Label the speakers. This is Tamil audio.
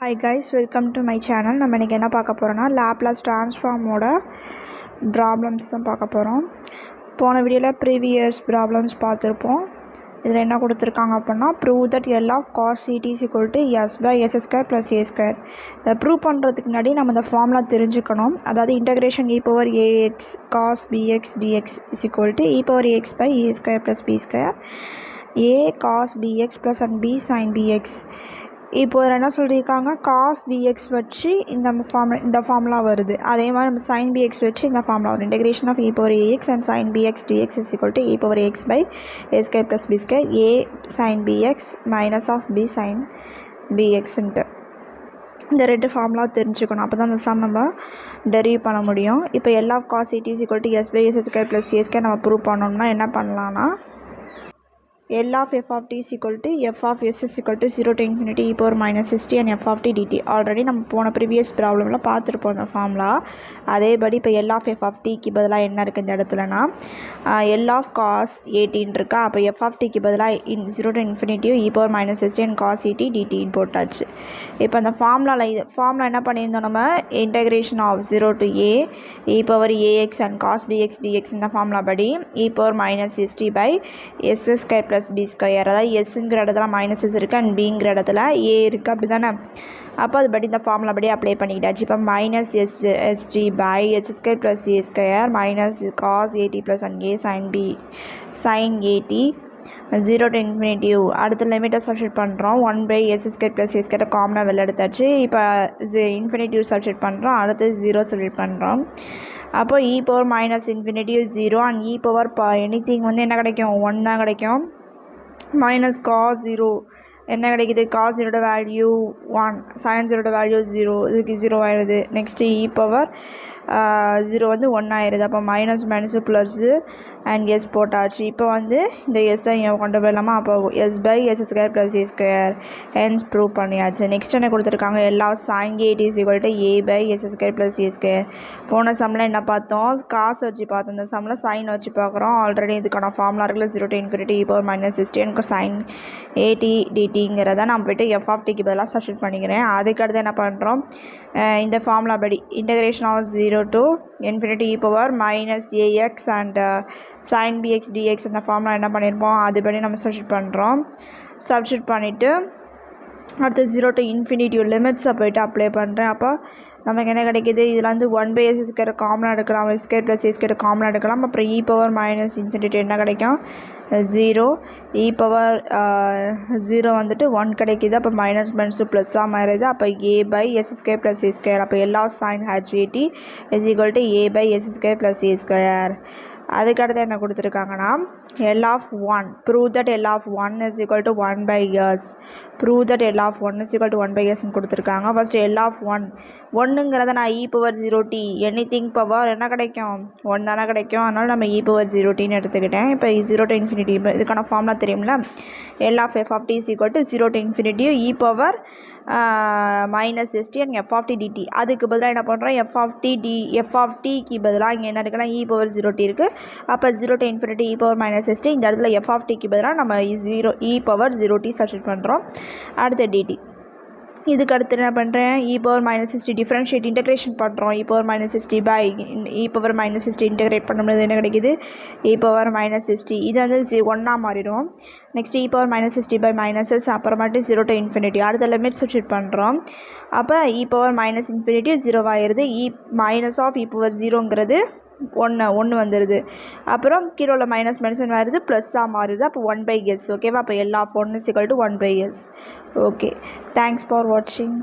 Speaker 1: Hi guys, welcome to my channel. நம்ம இன்னைக்கு என்ன பார்க்க போறோம்னா லாப்லாஸ் ட்ரான்ஸ்ஃபார்மோட ப்ராப்ளம்ஸ் தான் பார்க்க போகிறோம். போன வீடியோவில் ப்ரீவியஸ் ப்ராப்ளம்ஸ் பார்த்துருப்போம். இதில் என்ன கொடுத்துருக்காங்க அப்படின்னா prove that L of cos CT is equal to S by S square plus A square. இதை ப்ரூவ் பண்ணுறதுக்கு முன்னாடி நம்ம இந்த ஃபார்முலா தெரிஞ்சுக்கணும். அதாவது integration E power AX cos BX dx is equal to E power ax by A square plus B square A cos BX plus and B sine BX. இப்போ என்ன சொல்லியிருக்காங்க, காஸ் பிஎக்ஸ் வச்சு இந்த ஃபார்முலா வருது. அதே மாதிரி நம்ம சைன் பிஎக்ஸ் வச்சு இந்த ஃபார்முலா வரும். Integration of e power A X and sine B X dx is equal to E power ax by A square plus B square A sine B X minus of B sine பிஎக்ஸ்ன்ட்டு இந்த ரெண்டு ஃபார்முலா தெரிஞ்சுக்கணும். அப்போ தான் அந்த சம் நம்ம டெரிவ் பண்ண முடியும். இப்போ L of cos at is equal to S by S square plus A square நம்ம ப்ரூவ் பண்ணோம்னா என்ன பண்ணலான்னா L of f of t is equal to f of s is equal to 0 to infinity e power minus st and f of t dt. Already நம்ம போன ப்ரீவியஸ் ப்ராப்ளமில் பார்த்துருப்போம் அந்த ஃபார்முலா. அதேபடி இப்போ L of f of tக்கு பதிலாக என்ன இருக்குது இந்த இடத்துலனா L of cos 18 இருக்கா. அப்போ f of tக்கு பதிலாக 0 to infinity e power minus st and cos et dt போட்டாச்சு. இப்போ அந்த ஃபார்முலா என்ன பண்ணியிருந்தோம், நம்ம integration of 0 to a e power ax and cos bx dx இந்த ஃபார்முலா படி e power minus st by s square plus B square. அதாவது எஸ்ங்கிற இடத்துல மைனஸஸ் இருக்குது அண்ட் பிங்கிற இடத்துல ஏ இருக்குது, அப்படி தானே. அப்போ அது படி இந்த ஃபார்முலா படி அப்ளை பண்ணிக்கிட்டாச்சு. இப்போ minus ST by S square plus A square minus cos AT plus and A sine AT 0 to infinity. அடுத்த லிமிட்டை சப்ஸ்டிட் பண்ணுறோம். 1 by S square plus A square காமனாக வெளில எடுத்தாச்சு. இப்போ இன்ஃபினிட்டிவ் சப்ஸ்டிட் பண்ணுறோம். அடுத்து 0 சப்ஸ்டிட் பண்ணுறோம். அப்போ e power minus infinity 0 and e power anything வந்து என்ன கிடைக்கும், 1 தான் கிடைக்கும். மைனஸ் காஸ் 0 என்ன கிடைக்குது, காஸ் 0 வேல்யூ 1 சைன் 0 வேல்யூ 0, இதுக்கு 0 ஆயிடுது. நெக்ஸ்ட்டு இ பவர் 0 வந்து 1 ஆயிடுது. அப்போ minus minus plus and S போட்டாச்சு. இப்போ வந்து இந்த எஸ்ஸை இங்கே கொண்டு போயிடலாமா. அப்போ S by S square plus A square hence prove பண்ணியாச்சு. நெக்ஸ்ட் என்ன கொடுத்துருக்காங்க, எல்லா sine AT is equal to A by S square plus A square. போன சம்மில் என்ன பார்த்தோம், காசு வச்சு பார்த்தோம். இந்த சம்மில் சைன் வச்சு பார்க்குறோம். ஆல்ரெடி இதுக்கான ஃபார்முலா இருக்குல்ல 0 to infinity e power minus st sine A T டிடிங்கிறத நான் போய்ட்டு எஃப் ஆஃப் டிக்கு பதிலாக சப்ஸ்டிட் பண்ணிக்கிறேன். அதுக்கடுத்து என்ன பண்ணுறோம், இந்த ஃபார்முலா படி integration of 0 to infinity e power minus ax and sin bx dx இந்த ஃபார்முலா என்ன பண்ணியிருப்போம் அதுபடி நம்ம சப்ஸ்டிட் பண்ணுறோம். சப்ஸ்டிட் பண்ணிவிட்டு அடுத்து 0 to infinity லிமிட்ஸை போய்ட்டு அப்ளை பண்ணுறேன். அப்போ நமக்கு என்ன கிடைக்கிது, இதில் வந்து 1 பை எஸ் ஸ்கொயர் காமனாக எடுக்கலாம், S square plus A square காமனாக எடுக்கலாம். அப்புறம் இ பவர் மைனஸ் இன்ஃபினிட்டி என்ன கிடைக்கும், 0 இ பவர் 0 வந்துட்டு 1 கிடைக்கிது. அப்போ மைனஸ் மைனஸ் ப்ளஸ்ஸாக மாறுது. அப்போ A by S square plus A square. அப்போ எல்லா sine H A T is equal to A by S square plus A square. அதுக்கடுத்து என்ன கொடுத்துருக்காங்கன்னா L of 1 prove that L of 1 is equal to 1 by S. Prove that L of 1 is equal to 1 by எஸ்ன்னு கொடுத்துருக்காங்க. ஃபஸ்ட்டு எல் ஆஃப் 1ங்கிறத நான் e power 0t anything power என்ன கிடைக்கும், 1 தானே கிடைக்கும். அதனால் நம்ம இ பவர் 0tன்னு எடுத்துக்கிட்டேன். இப்போ 0 to infinity இதுக்கான ஃபார்முலா தெரியும்ல, L of F of T is equal to 0 to infinity E power minus ST and F of T DT. அதுக்கு பதிலாக என்ன பண்ணுறோம், எஃப் ஆஃப் டிக்கு பதிலாக இங்கே என்ன இருக்குன்னா இ பவர் 0t இருக்குது. அப்போ 0 to infinity E power minus ST. இந்த இடத்துல எஃப் ஆஃப் டிக்கு பதிலாக நம்ம இ பவர் 0t சப்ஸ்டிட் பண்ணுறோம். அடுத்து டிடி. இதுக்கு அடுத்து என்ன பண்ணுறேன், e power minus 60 differentiate integration பண்ணுறோம். E power minus 60 by e power minus 60 integrate பண்ணும்போது என்ன கிடைக்கிது, இ பவர் மைனஸ் 60. இது வந்து 1ஆக மாறிடும். Next e power minus 60 by மைனஸஸ் அப்புறமாட்டு 0 to infinity. அடுத்த லிமிட் சப்ஸ்டிட் பண்ணுறோம். அப்போ இ பவர் மைனஸ் இன்ஃபினிட்டி 0 ஆயிடுது. E minus of e power 0ங்கிறது 1 வந்துடுது. அப்புறம் கீழே உள்ள மைனஸ் மைனஸ் வருது, ப்ளஸ்ஸாக மாறுது. அப்போ 1 பை எஸ். ஓகேவா. அப்போ L of 1 is equal to 1 by S. Okay, thanks for வாட்சிங்.